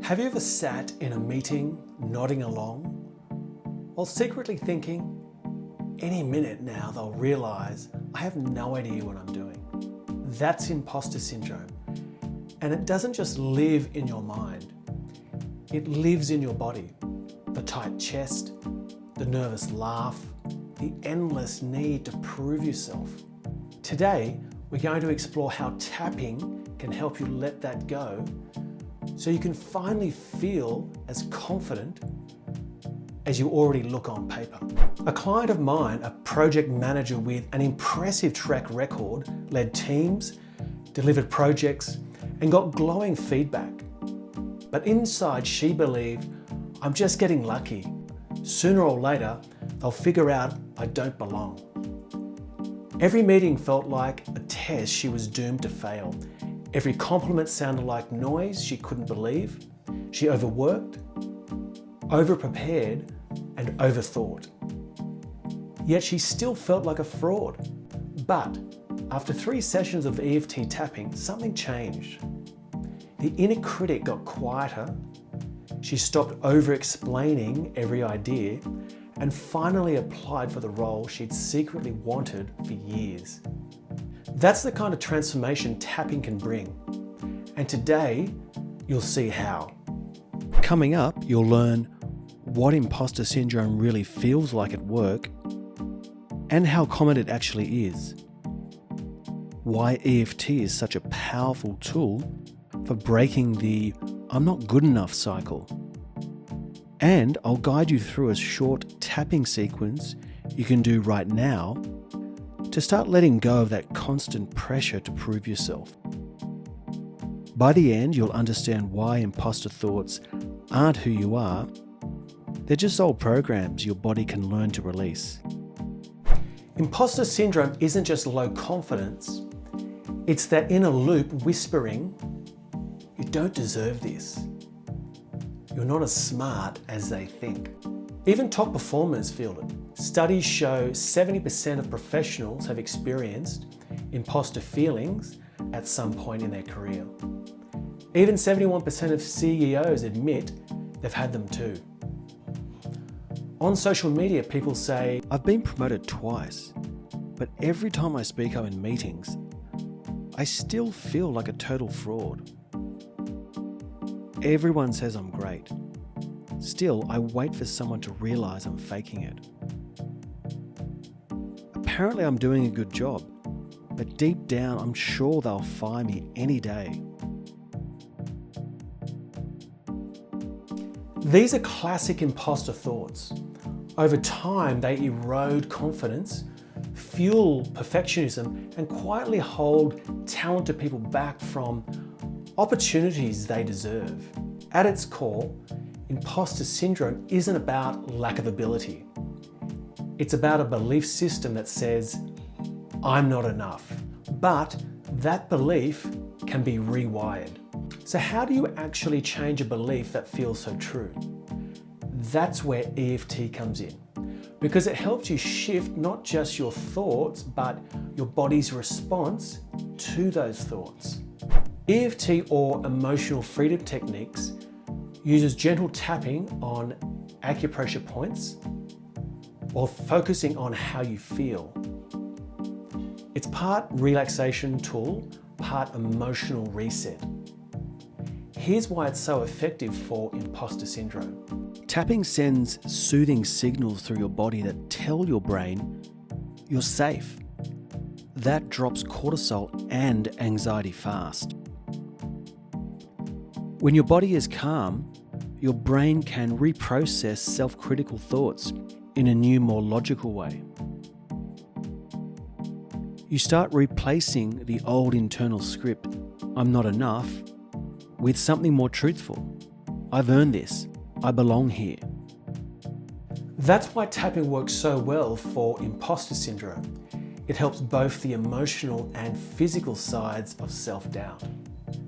Have you ever sat in a meeting, nodding along, while secretly thinking, any minute now they'll realise I have no idea what I'm doing? That's imposter syndrome. And it doesn't just live in your mind, it lives in your body. The tight chest, the nervous laugh, the endless need to prove yourself. Today, we're going to explore how tapping can help you let that go so you can finally feel as confident as you already look on paper. A client of mine, a project manager with an impressive track record, led teams, delivered projects, and got glowing feedback. But inside she believed, I'm just getting lucky. Sooner or later, they'll figure out I don't belong. Every meeting felt like a test she was doomed to fail. Every compliment sounded like noise she couldn't believe. She overworked, overprepared, and overthought. Yet she still felt like a fraud. But after 3 sessions of EFT tapping, something changed. The inner critic got quieter. She stopped over-explaining every idea and finally applied for the role she'd secretly wanted for years. That's the kind of transformation tapping can bring. And today, you'll see how. Coming up, you'll learn what imposter syndrome really feels like at work and how common it actually is. Why EFT is such a powerful tool for breaking the I'm not good enough cycle. And I'll guide you through a short tapping sequence you can do right now to start letting go of that constant pressure to prove yourself. By the end, you'll understand why imposter thoughts aren't who you are. They're just old programs your body can learn to release. Imposter syndrome isn't just low confidence. It's that inner loop whispering, you don't deserve this. You're not as smart as they think. Even top performers feel it. Studies show 70% of professionals have experienced imposter feelings at some point in their career. Even 71% of CEOs admit they've had them too. On social media, people say, I've been promoted twice, but every time I speak up in meetings, I still feel like a total fraud. Everyone says I'm great. Still, I wait for someone to realize I'm faking it. Apparently I'm doing a good job, but deep down I'm sure they'll fire me any day. These are classic imposter thoughts. Over time, they erode confidence, fuel perfectionism, and quietly hold talented people back from opportunities they deserve. At its core, imposter syndrome isn't about lack of ability. It's about a belief system that says, I'm not enough. But that belief can be rewired. So how do you actually change a belief that feels so true? That's where EFT comes in, because it helps you shift not just your thoughts, but your body's response to those thoughts. EFT, or emotional freedom techniques, uses gentle tapping on acupressure points while focusing on how you feel. It's part relaxation tool, part emotional reset. Here's why it's so effective for imposter syndrome. Tapping sends soothing signals through your body that tell your brain you're safe. That drops cortisol and anxiety fast. When your body is calm, your brain can reprocess self-critical thoughts in a new, more logical way. You start replacing the old internal script, I'm not enough, with something more truthful. I've earned this. I belong here. That's why tapping works so well for imposter syndrome. It helps both the emotional and physical sides of self-doubt.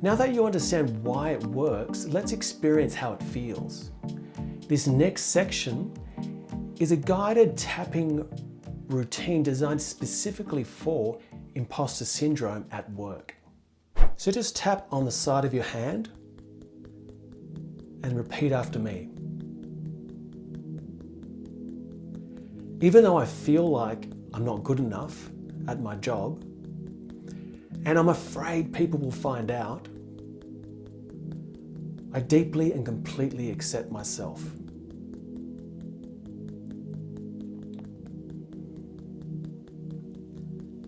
Now that you understand why it works, let's experience how it feels. This next section is a guided tapping routine designed specifically for imposter syndrome at work. So just tap on the side of your hand and repeat after me. Even though I feel like I'm not good enough at my job, and I'm afraid people will find out, I deeply and completely accept myself.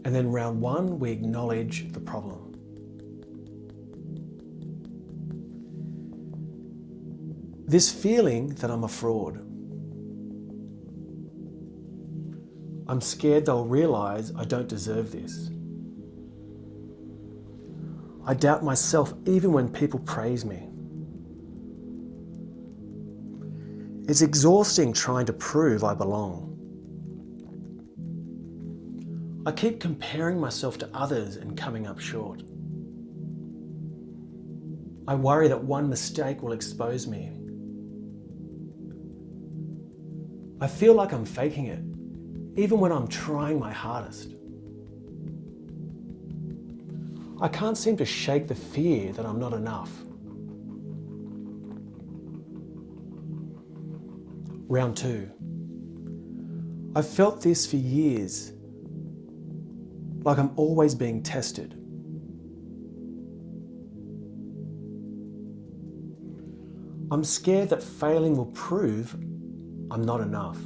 And then round 1, we acknowledge the problem. This feeling that I'm a fraud. I'm scared they'll realise I don't deserve this. I doubt myself even when people praise me. It's exhausting trying to prove I belong. I keep comparing myself to others and coming up short. I worry that one mistake will expose me. I feel like I'm faking it, even when I'm trying my hardest. I can't seem to shake the fear that I'm not enough. Round 2. I've felt this for years, like I'm always being tested. I'm scared that failing will prove I'm not enough.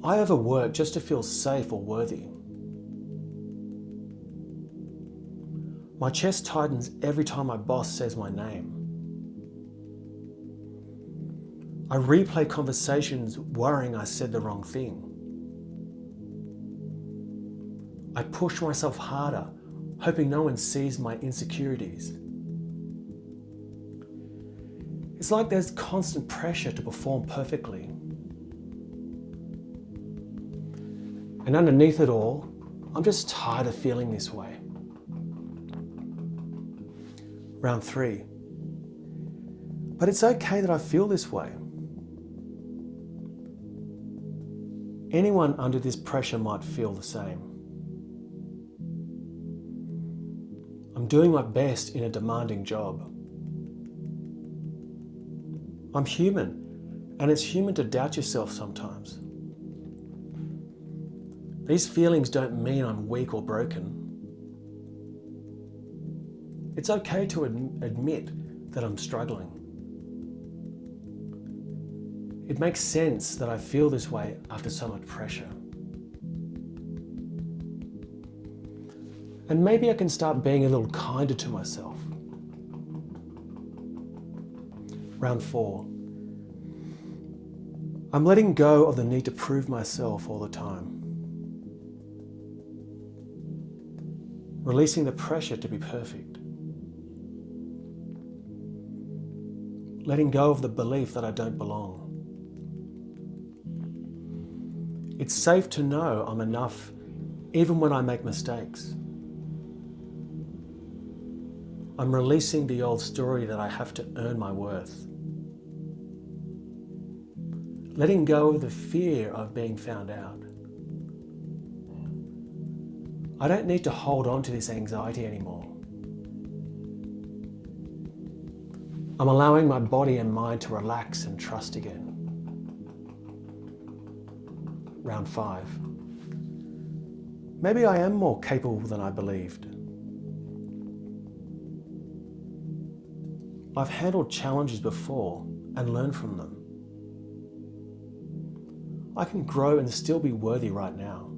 I overwork just to feel safe or worthy. My chest tightens every time my boss says my name. I replay conversations worrying I said the wrong thing. I push myself harder, hoping no one sees my insecurities. It's like there's constant pressure to perform perfectly. And underneath it all, I'm just tired of feeling this way. Round 3. But it's okay that I feel this way. Anyone under this pressure might feel the same. I'm doing my best in a demanding job. I'm human, and it's human to doubt yourself sometimes. These feelings don't mean I'm weak or broken. It's okay to admit that I'm struggling. It makes sense that I feel this way after so much pressure. And maybe I can start being a little kinder to myself. Round 4. I'm letting go of the need to prove myself all the time. Releasing the pressure to be perfect. Letting go of the belief that I don't belong. It's safe to know I'm enough even when I make mistakes. I'm releasing the old story that I have to earn my worth. Letting go of the fear of being found out. I don't need to hold on to this anxiety anymore. I'm allowing my body and mind to relax and trust again. Round 5. Maybe I am more capable than I believed. I've handled challenges before and learned from them. I can grow and still be worthy right now.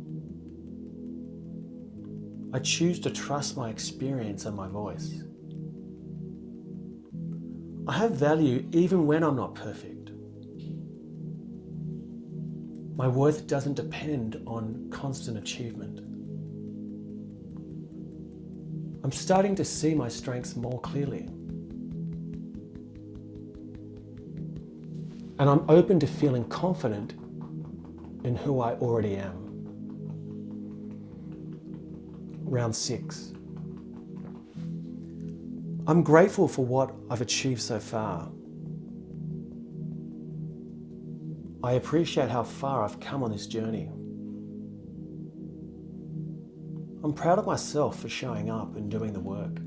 I choose to trust my experience and my voice. I have value even when I'm not perfect. My worth doesn't depend on constant achievement. I'm starting to see my strengths more clearly. And I'm open to feeling confident in who I already am. Round 6. I'm grateful for what I've achieved so far. I appreciate how far I've come on this journey. I'm proud of myself for showing up and doing the work.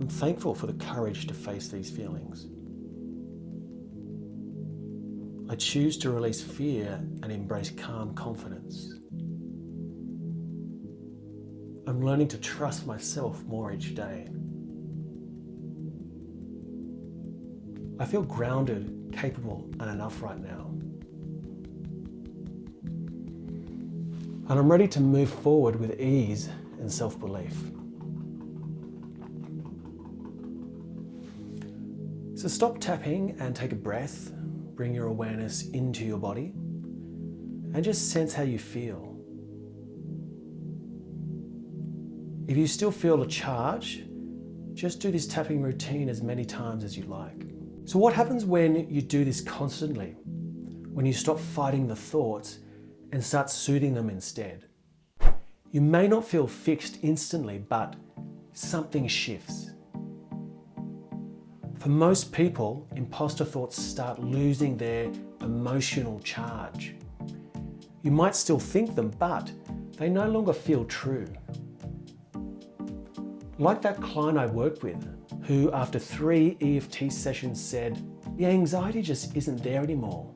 I'm thankful for the courage to face these feelings. I choose to release fear and embrace calm confidence. I'm learning to trust myself more each day. I feel grounded, capable, and enough right now. And I'm ready to move forward with ease and self-belief. So stop tapping and take a breath. Bring your awareness into your body and just sense how you feel. If you still feel a charge, just do this tapping routine as many times as you like. So what happens when you do this constantly? When you stop fighting the thoughts and start soothing them instead? You may not feel fixed instantly, but something shifts. For most people, imposter thoughts start losing their emotional charge. You might still think them, but they no longer feel true. Like that client I worked with, who after 3 EFT sessions said, the anxiety just isn't there anymore.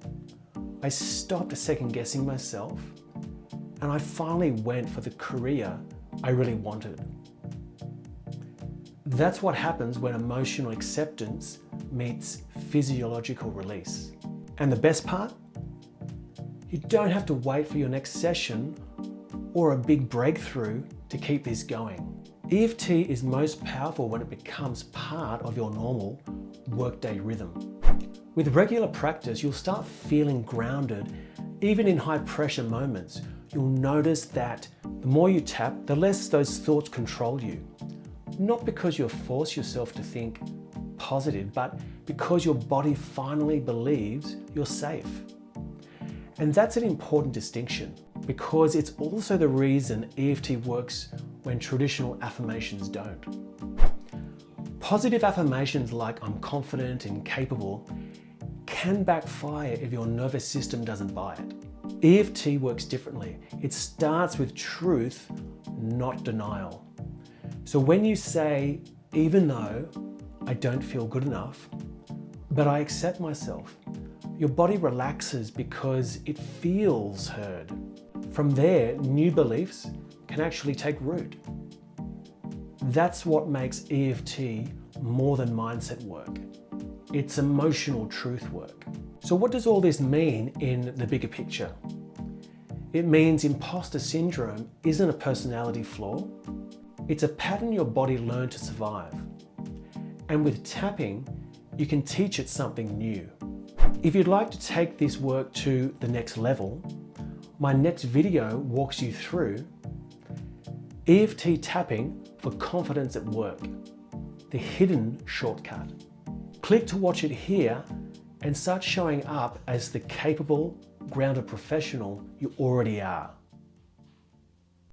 I stopped second guessing myself, and I finally went for the career I really wanted. That's what happens when emotional acceptance meets physiological release. And the best part? You don't have to wait for your next session or a big breakthrough to keep this going. EFT is most powerful when it becomes part of your normal workday rhythm. With regular practice, you'll start feeling grounded even in high pressure moments. You'll notice that the more you tap, the less those thoughts control you. Not because you force yourself to think positive, but because your body finally believes you're safe. And that's an important distinction because it's also the reason EFT works when traditional affirmations don't. Positive affirmations like I'm confident and capable can backfire if your nervous system doesn't buy it. EFT works differently. It starts with truth, not denial. So when you say, even though I don't feel good enough, but I accept myself, your body relaxes because it feels heard. From there, new beliefs can actually take root. That's what makes EFT more than mindset work. It's emotional truth work. So what does all this mean in the bigger picture? It means imposter syndrome isn't a personality flaw. It's a pattern your body learned to survive. And with tapping, you can teach it something new. If you'd like to take this work to the next level, my next video walks you through EFT tapping for confidence at work, the hidden shortcut. Click to watch it here and start showing up as the capable, grounded professional you already are.